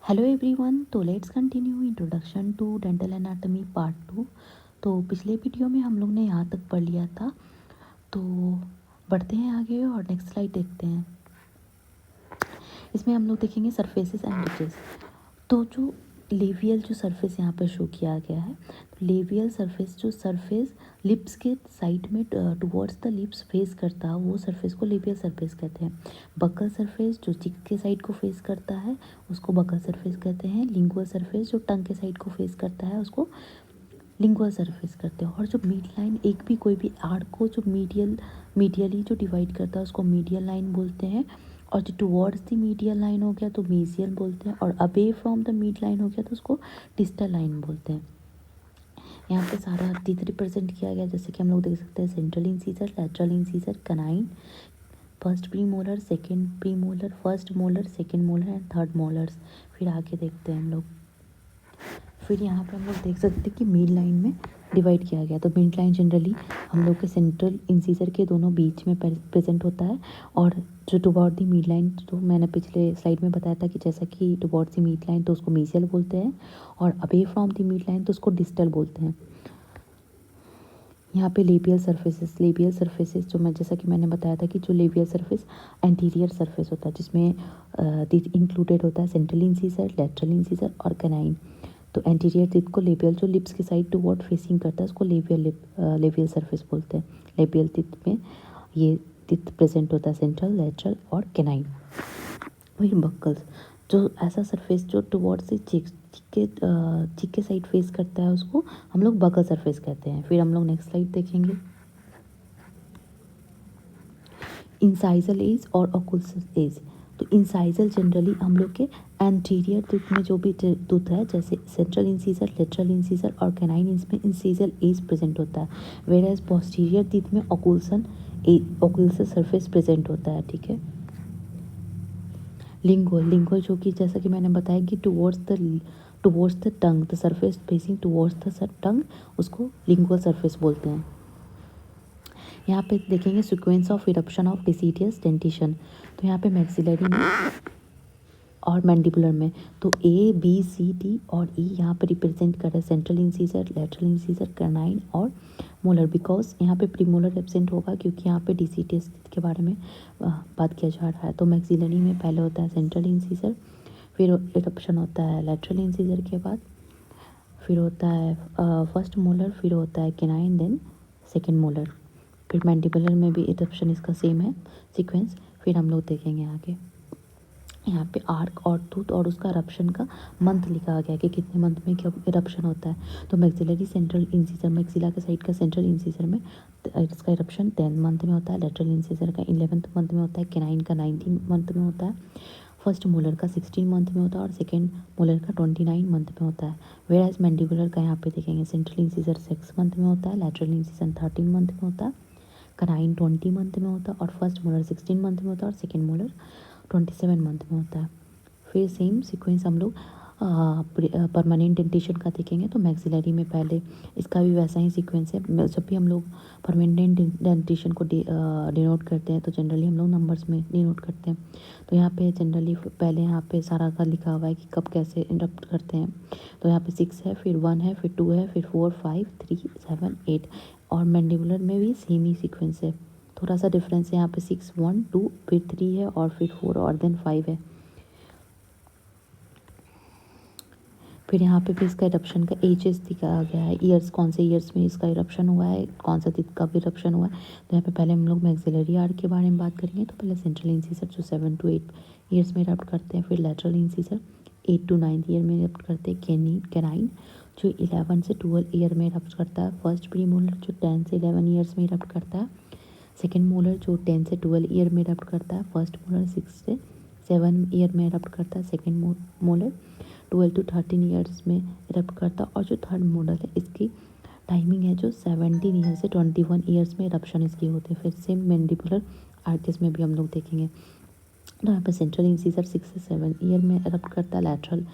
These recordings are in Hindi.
Hello everyone. तो let's continue introduction to dental anatomy part 2। तो पिछले वीडियो में हम लोग ने यहाँ तक पढ़ लिया था। तो बढ़ते हैं आगे और नेक्स्ट स्लाइड देखते हैं। इसमें हम लोग देखेंगे सरफेसेस एंड रिजेस। तो जो लेवियल जो सरफेस यहाँ पर शो किया गया है, तो लेवियल सरफेस जो सरफेस लिप्स के साइड में टुवर्ड्स द लिप्स फेस करता है वो सरफेस को लेवियल सरफेस कहते हैं। बकल सरफेस जो चिक के साइड को फेस करता है उसको बकल सरफेस कहते हैं। लिंगुअल सरफेस जो टंग के साइड को फेस करता है उसको लिंगुअल सरफेस करते हैं। और जो मिड लाइन एक भी कोई भी आर्क को जो मीडियली जो डिवाइड करता है उसको मीडियल लाइन बोलते हैं। और जो टुवर्ड्स द मीडियल लाइन हो गया तो मेसियल बोलते हैं। और away from the mid line हो गया तो उसको डिस्टल लाइन बोलते हैं। यहाँ पे सारा टीथ रिप्रेजेंट किया गया, जैसे कि हम लोग देख सकते हैं central incisor, lateral incisor, canine, first pre molar, second pre molar, first molar, second molar and third molars. फिर आगे देखते हैं हम लोग। फिर यहाँ पे हम लोग देख सकते हैं कि मिड लाइन में डिवाइड किया गया। तो मिड लाइन जनरली हम लोग के सेंट्रल इंसीजर के दोनों बीच में प्रेजेंट होता है। और जो टुवर्ड द मिड लाइन, तो मैंने पिछले स्लाइड में बताया था कि जैसा कि टुवर्ड द मिड लाइन तो उसको मेसियल बोलते हैं और away from the mid line तो उसको डिस्टल बोलते हैं। यहाँ पे लेबियल सरफेसेस जो मैं जैसा कि मैंने बताया था कि जो लेबियल सरफेस एंटीरियर सरफेस होता है जिसमें इंक्लूडेड होता है सेंट्रल इंसीजर, लैटरल इंसीजर और कैनाइन। तो एंटीरियर टीथ को लेबियल जो लिप्स की साइड टुवर्ड फेसिंग करता है उसको लेबियल सरफेस बोलते हैं। लेबियल टीथ में ये टीथ प्रेजेंट होता है सेंट्रल, लैटरल और कैनाइन। वही बक्कल्स जो ऐसा सरफेस जो टुवर्ड्स से चिक के साइड फेस करता है उसको हम लोग बकल सरफेस कहते हैं। फिर हम लोग नेक्स्ट स्लाइड देखेंगे। इंसाइजल एज और ओकुलस एज। तो इंसाइजल जनरली हम लोग के एंटीरियर टीथ में जो भी टूथ है जैसे सेंट्रल इंसीजर, लेटरल इंसीजर और कैनाइन, इसमें इंसीजल एज प्रेजेंट होता है। वेयर एज पोस्टीरियर टीथ में ओकुलस सरफेस प्रेजेंट होता है। ठीक है। लिंगुअल जो कि जैसा कि मैंने बताया कि towards the tongue, the surface facing towards the tongue, उसको लिंगुअल सरफेस बोलते हैं। यहाँ पे देखेंगे sequence of eruption of deciduous dentition. तो यहाँ पे मैक्सिलरी में और मैंडिबुलर में तो ए बी सी डी और ई यहाँ पे रिप्रेजेंट कर रहे हैं central incisor, lateral incisor, canine और मोलर। बिकॉज यहाँ पे प्रीमोलर एब्सेंट होगा क्योंकि यहाँ पे डिसीडियस के बारे में बात किया जा रहा है। तो मैक्सिलरी में पहले होता है सेंट्रल इंसीजर, फिर इरप्शन होता है लैटरल इंसीजर के बाद, फिर होता है फर्स्ट मोलर, फिर होता है कैनाइन, देन सेकेंड मोलर। फिर मैंडिबुलर में भी इरप्शन इसका सेम है सीक्वेंस। फिर हम लोग देखेंगे आगे। यहाँ पे आर्क और टूथ और उसका इरप्शन का मंथ लिखा गया कि कितने मंथ में क्या इरप्शन होता है। तो मैक्सिलरी सेंट्रल इंसीजर मैक्सिला के साइड का सेंट्रल इंसीजर में इसका इरप्शन 10 मंथ में होता है, लेटरल इंसीजर का 11th मंथ में होता है, कैनाइन का 19 मंथ में होता है, फर्स्ट मोलर का 16 मंथ में होता है और सेकेंड मोलर का 29 मंथ में होता है। वेयर एज मैंडिबुलर का यहाँ पे देखेंगे सेंट्रल इंसीजर 6 मंथ में होता है, लेटरल इंसीजर 13 मंथ में होता है, कैनाइन 20 मंथ में होता है और फर्स्ट मोलर 16 मंथ में होता है और सेकेंड मोलर 27 मंथ में होता है। फिर सेम सीक्वेंस हम लोग परमानेंट डेंटिशन का देखेंगे। तो मैक्सिलरी में पहले इसका भी वैसा ही सीक्वेंस है। जब भी हम लोग परमानेंट डेंटिशन को डिनोट करते हैं तो जनरली हम लोग नंबर्स में डिनोट करते हैं। तो यहाँ पे जनरली पहले यहाँ पे सारा का लिखा हुआ है कि कब कैसे इंडक्ट करते हैं। तो यहाँ पे 6 है, फिर 1 है, फिर 2 है, फिर 4, 5, 3, 7, 8। और मैंडिबुलर में भी सेम ही सीक्वेंस है, थोड़ा सा डिफरेंस है। यहाँ पे 6, 1, 2, फिर 3 है और फिर 4 और देन 5 है। फिर यहाँ पे भी इसका इरप्शन का एजेस दिखाया गया है, ईयर्स कौन से ईयर्स में इसका इरप्शन हुआ है, कौन सा टीथ का भी इरप्शन हुआ है। तो यहाँ पे पहले हम लोग मैक्सिलरी आर्क के बारे में बात करेंगे। तो पहले सेंट्रल इंसीजर जो 7 to 8 ईयर्स में इरप्ट करते हैं, फिर लैटरल इंसीजर 8 to 9 ईयर में इरप्ट करते हैं, कैनाइन जो 11 से 12 ईयर में इरप्ट करता है, फर्स्ट प्री मोलर जो 10 से 11 ईयर्स में इरप्ट करता है, सेकेंड मोलर जो 10 से 12 ईयर में इरप्ट करता है, फर्स्ट मोलर 6 से 7 ईयर में इरप्ट करता है, सेकेंड मोलर 12 to 13 ईयर्स में इरप्ट करता है। और जो थर्ड मोलर है इसकी टाइमिंग है जो 17 ईयर से 21 ईयर्स में इरप्शन इसकी होते हैं। फिर सेम मैंडिबुलर आर्टिस में भी हम लोग देखेंगे। तो यहाँ पे सेंट्रल इंसीजर 6 से 7 ईयर में इरप्ट करता है, लैटरल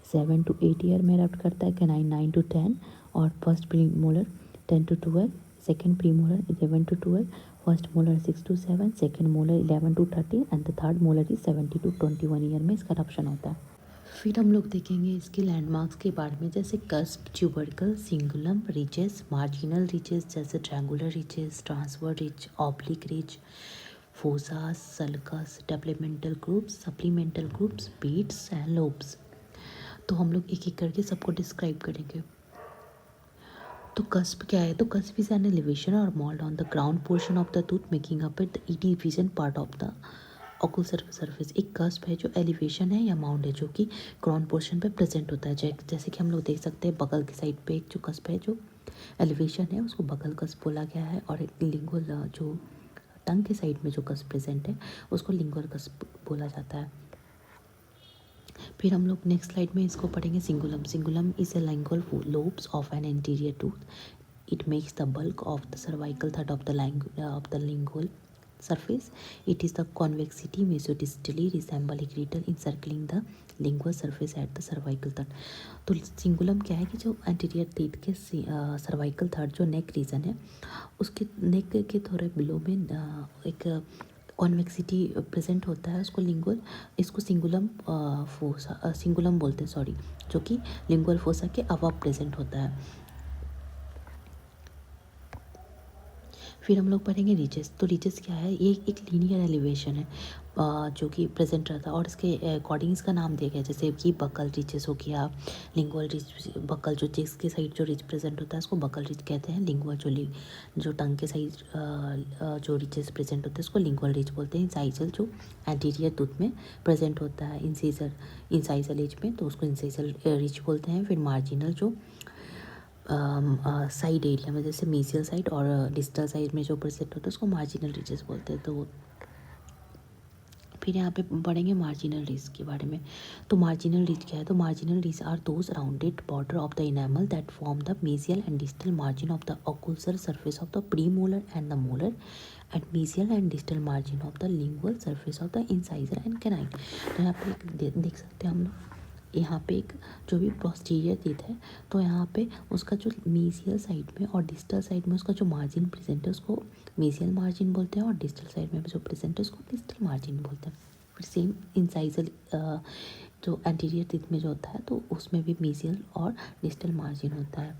7 to 8 ईयर में इरप्ट करता है, कैनाइन 9 to 10 और first pre molar 10 to 12, second pre molar 11 to 12, first molar 6 to 7, second molar 11 to 13 and the third molar is 70 to 21 year में इसका इरप्शन होता है। फिर हम लोग देखेंगे इसके लैंडमार्क्स के बारे में, जैसे cusp, tubercle, cingulum, ridges, marginal ridges जैसे triangular ridges, transverse ridge, oblique ridge, fossas, sulcus, developmental grooves, supplemental grooves, pits and lobes. तो हम लोग एक एक करके सबको डिस्क्राइब करेंगे। तो कस्प क्या है? तो cusp is an elevation or mound on the crown portion of the tooth making up the division part of the occlusal surface. एक कस्प है जो एलिवेशन है या माउंड है जो कि ग्राउंड पोर्शन पे प्रेजेंट होता है। जैसे कि हम लोग देख सकते हैं बगल की साइड पे एक जो कस्प है जो एलिवेशन है उसको बगल कस्प बोला गया है, और एक लिंगुअल जो टंग के साइड में जो कस्प प्रेजेंट है उसको लिंगुअल कस्प बोला जाता है। फिर हम लोग नेक्स्ट स्लाइड में इसको पढ़ेंगे cingulum. Cingulum is a lingual lobes of an anterior tooth. It makes the bulk of the cervical third of the lingual surface. It is the convexity mesodistally resemble equilateral encircling the lingual surface at the cervical third. तो सिंगुलम क्या है कि जो एंटीरियर टीथ के सर्वाइकल थर्ड जो नेक रीजन है उसके नेक के थोड़े बिलो में एक कॉन्वेक्सिटी प्रेजेंट होता है, उसको लिंगुअल, इसको सिंगुलम फोसा सिंगुलम बोलते हैं, सॉरी, जो कि लिंगुअल फोसा के अबव प्रेजेंट होता है। फिर हम लोग पढ़ेंगे रिजेस। तो रिजेस क्या है? ये एक लीनियर एलिवेशन है जो कि प्रेजेंट रहता है, और इसके अकॉर्डिंग इसका नाम दिया गया, जैसे कि बकल रिजेस हो गया, लिंगुअल रिज, बकल जो चेक्स के साइड जो रिज प्रेजेंट होता है उसको बकल रिज कहते हैं। लिंगुअल जो टंग के साइड जो रिजेस प्रेजेंट होते हैं उसको लिंगुअल रिज बोलते हैं। इंसाइजल जो एंटीरियर टूथ में प्रेजेंट होता है इंसाइजल एज में, तो उसको इंसाइजल रिज बोलते हैं। फिर मार्जिनल जो साइड एरिया में, जैसे मीसियल साइड और डिस्टल साइड में जो प्रेजेंट होता है उसको मार्जिनल रिजेस बोलते हैं। तो फिर यहाँ पे पढ़ेंगे मार्जिनल रिज के बारे में। तो मार्जिनल रिज क्या है? तो marginal ridge are those rounded border of the enamel that form the mesial and distal margin of the occlusal surface of the premolar and the molar and mesial and distal margin of the lingual surface of the incisor and canine. तो यहाँ पे देख सकते हैं हम लोग, यहाँ पे एक जो भी पोस्टीरियर टीथ है तो यहाँ पे उसका जो मीसियल साइड में और डिस्टल साइड में उसका जो मार्जिन प्रेजेंट है उसको मीसियल मार्जिन बोलते हैं, और डिस्टल साइड में जो प्रेजेंट है उसको डिस्टल मार्जिन बोलते हैं। फिर सेम इंसाइजल जो एंटीरियर टीथ में जो होता है तो उसमें भी मीसियल और डिस्टल मार्जिन होता है।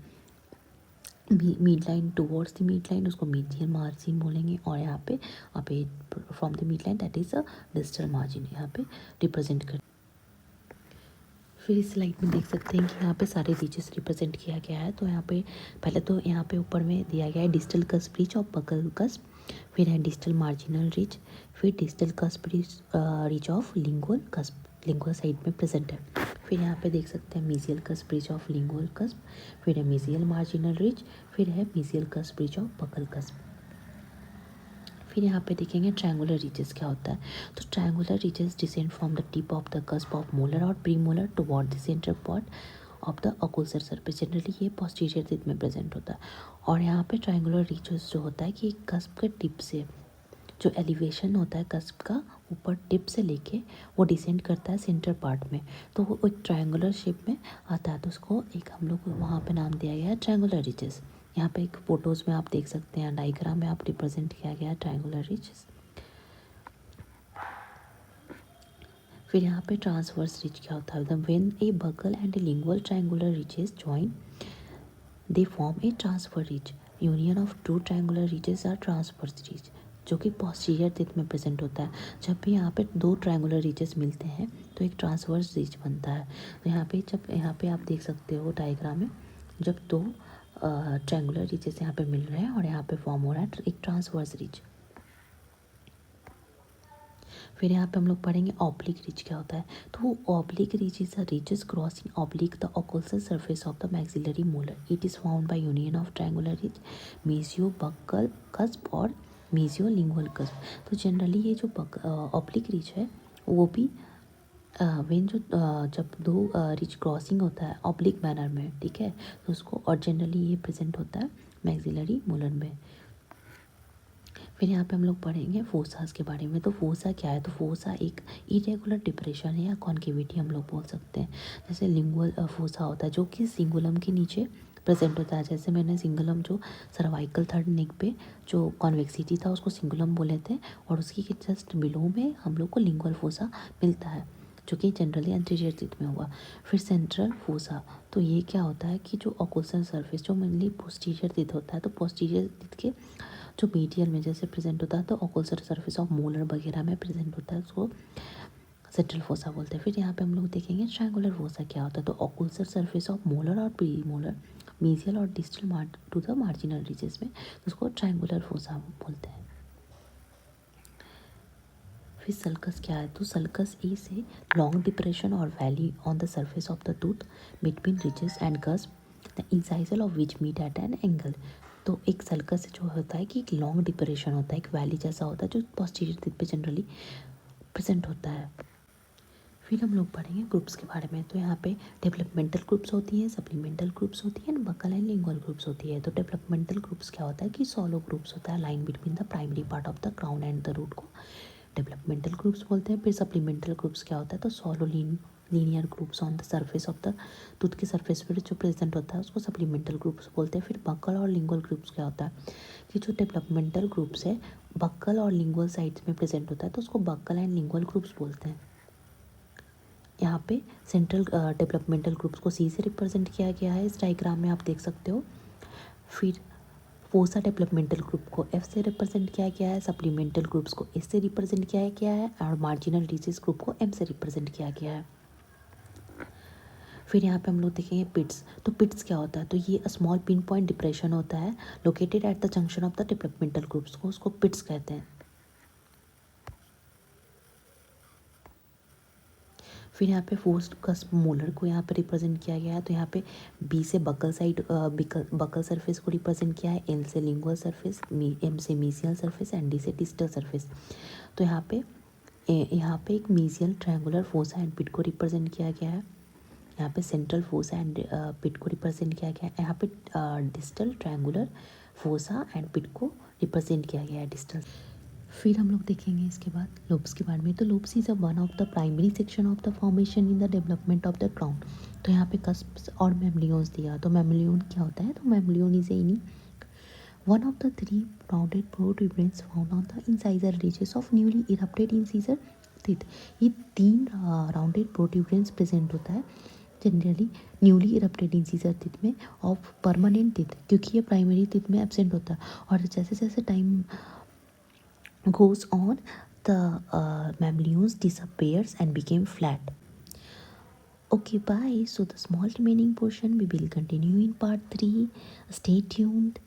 Mid line towards the mid line उसको मीडियल मार्जिन बोलेंगे, और यहाँ पे from the mid line that is a distal margin यहाँ पे रिप्रेजेंट कर। फिर इस स्लाइड में देख सकते हैं कि यहाँ पे सारे रीचेस रिप्रेजेंट किया गया है। तो यहाँ पे पहले तो यहाँ पे ऊपर में दिया गया है डिस्टल कस्प रिज और बकल कस्प, फिर है डिस्टल मार्जिनल रिज, फिर distal cusp ridge of lingual cusp, lingual side में प्रेजेंट है। फिर यहाँ पे देख सकते हैं mesial cusp ridge of lingual cusp, फिर है मीसियल मार्जिनल रिज, फिर है mesial cusp ridge of buccal cusp. फिर यहाँ पे देखेंगे ट्रायंगुलर रीचेस क्या होता है। तो triangular ridges descend from the tip of the cusp of molar और premolar toward the center part of the occlusal surface. Generally ये पोस्टीरियर टीथ में प्रेजेंट होता है। और यहाँ पे ट्रायंगुलर रीचेस जो होता है कि कस्प के टिप से जो एलिवेशन होता है कस्प का ऊपर टिप से लेके वो डिसेंड करता है सेंटर पार्ट में, तो वो एक ट्रायंगुलर शेप में आता है, तो उसको एक हम लोग वहाँ पे नाम दिया गया है ट्रायंगुलर रीचेस। यहाँ पे एक फोटोज़ में आप देख सकते हैं, डायग्राम में आप रिप्रेजेंट किया गया है ट्रायंगुलर रीचेस। फिर यहाँ पे ट्रांसवर्स रिच क्या होता है? When a buccal and a lingual triangular ridges join they form a transverse ridge. Union of two triangular ridges are transverse ridge, जो कि पोस्टीरियर टीथ में प्रेजेंट होता है। जब भी यहाँ पे दो ट्रायंगुलर रीचेस मिलते हैं तो एक ट्रांसवर्स रिच बनता है। तो यहाँ पे आप देख सकते हो डायग्राम में, जब दो ट्रायंगुलर रीचेस यहाँ पे मिल रहे हैं और यहाँ पे फॉर्म हो रहा है एक ट्रांसवर्स रिच। फिर यहाँ पे हम लोग पढ़ेंगे ऑब्लिक रिच क्या होता है। तो oblique ridge is a ridges crossing oblique the occlusal surface of the maxillary molar. It is found by union of triangular ridge, mesio buccal cusp और मेसियो लिंगुअल कस्प। तो जनरली ये जो ऑब्लिक रिच है वो भी वेन जो जब दो रिच क्रॉसिंग होता है ऑब्लिक मैनर में, ठीक है, तो उसको, और जनरली ये प्रेजेंट होता है मैक्सिलरी मोलर में। फिर यहाँ पे हम लोग पढ़ेंगे फोसास के बारे में। तो फोसा क्या है? तो फोसा एक इरेगुलर डिप्रेशन है या कॉन्केविटी हम लोग बोल सकते हैं। जैसे लिंगुअल फोसा होता है जो कि सिंगुलम के नीचे प्रेजेंट होता है। जैसे मैंने सिंगुलम जो सर्वाइकल थर्ड नेक पे जो कॉन्वेक्सिटी था उसको सिंगुलम बोले थे, और उसकी जस्ट बिलो में हम लोग को लिंगुअल फोसा मिलता है जो कि जनरली एंटीरियर टीथ में हुआ। फिर सेंट्रल फोसा, तो ये क्या होता है कि जो ओक्लूसल सरफेस जो मेनली पोस्टीरियर टीथ होता है, तो पोस्टीरियर टीथ के जो मीडियल में जैसे प्रेजेंट होता है तो ओक्लूसल सरफेस ऑफ मोलर वगैरह में प्रेजेंट होता है, उसको सेंट्रल फोसा बोलते हैं। फिर यहाँ पे हम लोग देखेंगे ट्रायंगुलर फोसा क्या होता है, तो ओक्लूसल सरफेस ऑफ मोलर और प्री मोलर मीजियल और distal to the marginal ridges में, तो उसको ट्रायंगुलर फोसा बोलते हैं। फिर सल्कस क्या है, तो sulcus is a long depression or valley on the surface of the tooth between ridges and cusp the इंसाइजल of which meet at an angle. तो एक सल्कस जो होता है कि एक लॉन्ग डिप्रेशन होता है, एक वैली जैसा होता है जो पोस्टीरियर टीथ पे जनरली प्रेजेंट होता है। फिर हम लोग पढ़ेंगे ग्रुप्स के बारे में, तो यहाँ पे डेवलपमेंटल ग्रुप्स होती हैं, सप्लीमेंटल ग्रुप्स होती हैं, बकल एंड लिंगुअल ग्रुप्स होती है। तो डेवलपमेंटल ग्रुप्स क्या होता है कि सॉलो ग्रुप्स होता है line between the primary part of the crown and the root को डेवलपमेंटल ग्रुप्स बोलते हैं। फिर सप्लीमेंटल ग्रुप्स क्या होता है, तो shallow linear grooves on the surface of the tooth के सरफेस पर जो प्रेजेंट होता है उसको सप्लीमेंटल ग्रुप्स बोलते हैं। फिर बक्कल और लिंगुअल ग्रुप्स क्या होता है कि जो डेवलपमेंटल ग्रुप्स है बक्कल और लिंगुअल साइड्स में प्रेजेंट होता है, तो उसको बक्कल एंड लिंगुअल ग्रुप्स बोलते हैं। यहाँ पे सेंट्रल डेवलपमेंटल ग्रुप्स को सी से रिप्रेजेंट किया गया है, इस डायग्राम में आप देख सकते हो। फिर फोसा डेवलपमेंटल ग्रुप को एफ से रिप्रेजेंट किया गया है, सप्लीमेंटल ग्रुप्स को एस से रिप्रेजेंट किया गया है और मार्जिनल रीजेस ग्रुप को एम से रिप्रेजेंट किया गया है। फिर यहाँ पे हम लोग देखेंगे पिट्स, तो पिट्स क्या होता है, तो ये स्मॉल पिन पॉइंट डिप्रेशन होता है located at the junction of the developmental groups को, उसको पिट्स कहते हैं। फिर यहाँ पे फोर्स्ड कस्प मोलर को यहाँ पे रिप्रेजेंट किया गया है, तो यहाँ पे बी से बकल साइड बकल सरफेस को रिप्रेजेंट किया है, एल से लिंगुअल सरफेस, एम से मीजियल सरफेस एंड डी से डिस्टल सरफेस। तो यहाँ पे एक मीजियल ट्रायंगुलर फोसा एंड पिट को रिप्रेजेंट किया गया है, यहाँ पे सेंट्रल फोसा एंड पिट को रिप्रेजेंट किया गया है, यहाँ पे डिस्टल ट्रायंगुलर फोसा एंड पिट को रिप्रेजेंट किया गया है डिस्टल। फिर हम लोग देखेंगे इसके बाद लोब्स के बारे में, तो lobes is a one of the primary section of the formation in the development of the crown. तो यहाँ पे कस्प्स और मेमलियोन्स दिया, तो मेमलियोन क्या होता है, तो mamelon is any one of the three rounded protuberance found on the incisal ridges of newly erupted incisor teeth. ये तीन राउंडेड प्रोट्यूबरेंस प्रेजेंट होता है generally newly erupted incisor teeth में ऑफ परमानेंट टीथ, क्योंकि ये प्राइमरी टीथ में एब्सेंट होता है और जैसे जैसे time goes on, the mammalians disappears and became flat. Okay, bye. So the small remaining portion we will continue in part 3. Stay tuned.